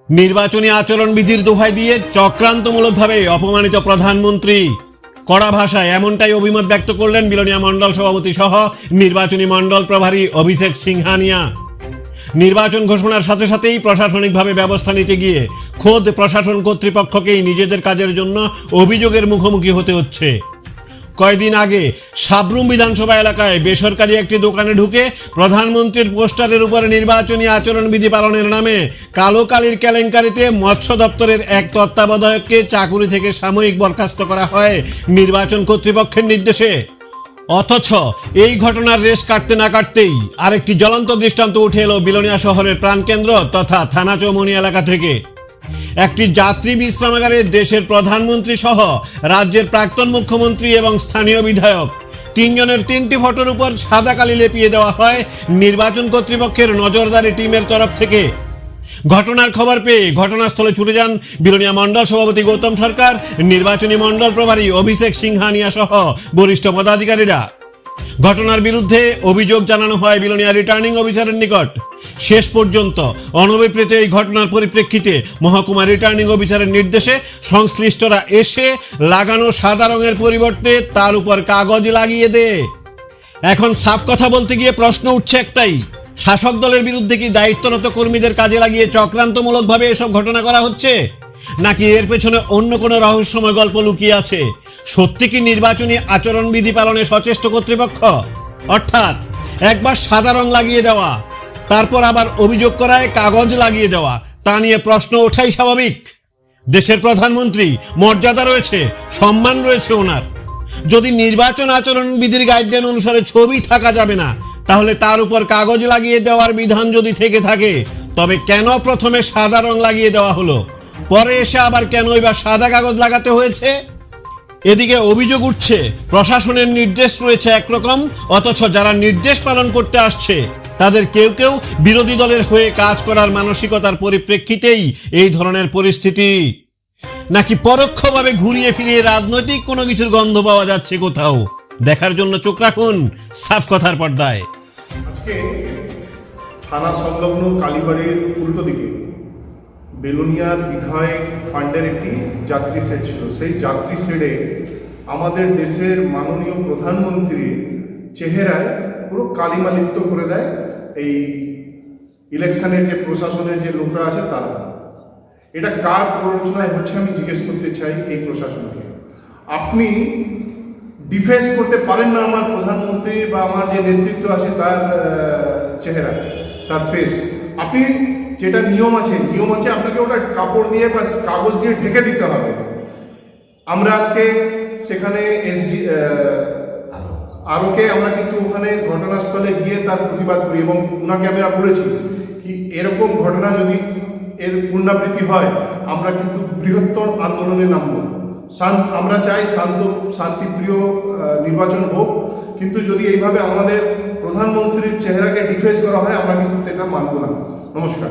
নির্বাচনী আচরণবিধির দোহাই দিয়ে চক্রান্তমূলকভাবে অপমানিত প্রধানমন্ত্রী। কড়া ভাষায় এমনটাই অভিমত ব্যক্ত করলেন বিলোনিয়া মণ্ডল সভাপতি সহ নির্বাচনী মণ্ডল প্রভারী অভিষেক সিংহানিয়া। নির্বাচন ঘোষণার সাথে সাথেই প্রশাসনিকভাবে ব্যবস্থা নিতে গিয়ে খোদ প্রশাসন কর্তৃপক্ষকেই নিজেদের কাজের জন্য অভিযোগের মুখোমুখি হতে হচ্ছে। কয়েকদিন আগে সাবরুম বিধানসভা এলাকায় বেসরকারি একটি দোকানে ঢুকে প্রধানমন্ত্রীর পোস্টারের উপরে নির্বাচনী আচরণবিধি পালনের নামে কালো কালির কেলেঙ্কারিতে মৎস্য দপ্তরের এক তত্ত্বাবধায়ককে চাকুরি থেকে সাময়িক বরখাস্ত করা হয় নির্বাচন কর্তৃপক্ষের নির্দেশে। অথচ এই ঘটনার রেশ কাটতে না কাটতেই আরেকটি জ্বলন্ত দৃষ্টান্ত উঠে এলো বিলোনিয়া শহরের প্রাণকেন্দ্র তথা থানা চৌমনি এলাকা থেকে। একটি যাত্রী বিশ্রামাগারে দেশের প্রধানমন্ত্রী সহ রাজ্যের প্রাক্তন মুখ্যমন্ত্রী এবং স্থানীয় বিধায়ক তিনজনের 3টি ফটোর উপর সাদা কালি লেপিয়ে দেওয়া হয় নির্বাচন কর্তৃপক্ষের নজরদারি টিমের তরফ থেকে। ঘটনার খবর পেয়ে ঘটনাস্থলে ছুটে যান বিলোনিয়া মণ্ডল সভাপতি গৌতম সরকার, নির্বাচনী মণ্ডল প্রভারী অভিষেক সিংহানিয়া সহ বরিষ্ঠ পদাধিকারীরা। ঘটনার বিরুদ্ধে অভিযোগ জানানো হয় বিলোনিয়া রিটার্নিং অফিসারের নিকট। শেষ পর্যন্ত অনভিপ্রেত এই ঘটনার পরিপ্রেক্ষিতে মহকুমা রিটার্নিং অফিসারের নির্দেশে সংশ্লিষ্টরা এসে লাগানো সাদা রঙের পরিবর্তে তার উপর কাগজ লাগিয়ে দেয়। এখন সাফ কথা বলতে গিয়ে প্রশ্ন উঠছে একটাই, শাসক দলের বিরুদ্ধে কি দায়িত্বরত কর্মীদের কাজে লাগিয়ে চক্রান্তমূলকভাবে এসব ঘটনা করা হচ্ছে, নাকি এর পেছনে অন্য কোনো রহস্যময় গল্প লুকিয়ে আছে? সত্যি কি নির্বাচনী আচরণবিধি পালনে সচেষ্ট কর্তৃপক্ষ? অর্থাৎ একবার সাদা রং লাগিয়ে দেওয়া, তারপর আবার অভিযোগ করায় কাগজ লাগিয়ে দেওয়া, তা নিয়ে প্রশ্ন ওঠাই স্বাভাবিক। দেশের প্রধানমন্ত্রী, মর্যাদা রয়েছে, সম্মান রয়েছে ওনার। যদি নির্বাচন আচরণবিধির গাইডলাইন অনুসারে ছবি থাকা যাবে না, তাহলে তার উপর কাগজ লাগিয়ে দেওয়ার বিধান যদি থেকে থাকে, তবে কেন প্রথমে সাদা রং লাগিয়ে দেওয়া হলো, পরে এসে আবার কেন এবার সাদা কাগজ লাগাতে হয়েছে? এদিকে অভিযোগ উঠছে প্রশাসনের নির্দেশ রয়েছে একরকম, অথচ যারা নির্দেশ পালন করতে আসছে তাদের কেউ কেউ বিরোধী দলের হয়ে কাজ করার মানসিকতার পরিপ্রেক্ষিতেই এই ধরনের পরিস্থিতি, নাকি পরোক্ষভাবে ঘুরিয়ে ফিরিয়ে রাজনৈতিক কোনো কিছুর গন্ধ পাওয়া যাচ্ছে কোথাও? দেখার জন্য চোখ রাখুন সাফ কথার পর্দায়। আজকে থানা সংলগ্ন কালীবাড়ির উল্টো দিকে বেলোনিয়ার বিধায়ক ফান্ডের একটি যাত্রী শেড ছিল। সেই যাত্রী শেডে আমাদের দেশের মাননীয় প্রধানমন্ত্রীর চেহারায় পুরো কালিমালিপ্ত করে দেয় এই ইলেকশনের যে প্রশাসনের যে লোকরা আছে তারা। এটা কার প্ররোচনায় হচ্ছে আমি জিজ্ঞেস করতে চাই এই প্রশাসনকে। আপনি ডিফেন্স করতে পারেন না আমার প্রধানমন্ত্রী বা আমার যে নেতৃত্ব আছে তার চেহারা, তার ফেস। আপনি যেটা নিয়ম আছে আপনাকে ওটা কাপড় দিয়ে বা কাগজ দিয়ে ঢেকে দিতে হবে। আমরা আজকে সেখানে আরোকে আমরা কিন্তু ওখানে ঘটনাস্থলে গিয়ে তার প্রতিবাদ করি এবং ওনাকে আমরা বলেছি কি এরকম ঘটনা যদি এর পুনরাবৃত্তি হয় আমরা কিন্তু বৃহত্তর আন্দোলনে নামব। আমরা চাই শান্তিপ্রিয় নির্বাচন হোক, কিন্তু যদি এইভাবে আমাদের প্রধানমন্ত্রীর চেহারাকে ডিফেস করা হয় আমরা কিন্তু এটা মানব না। নমস্কার।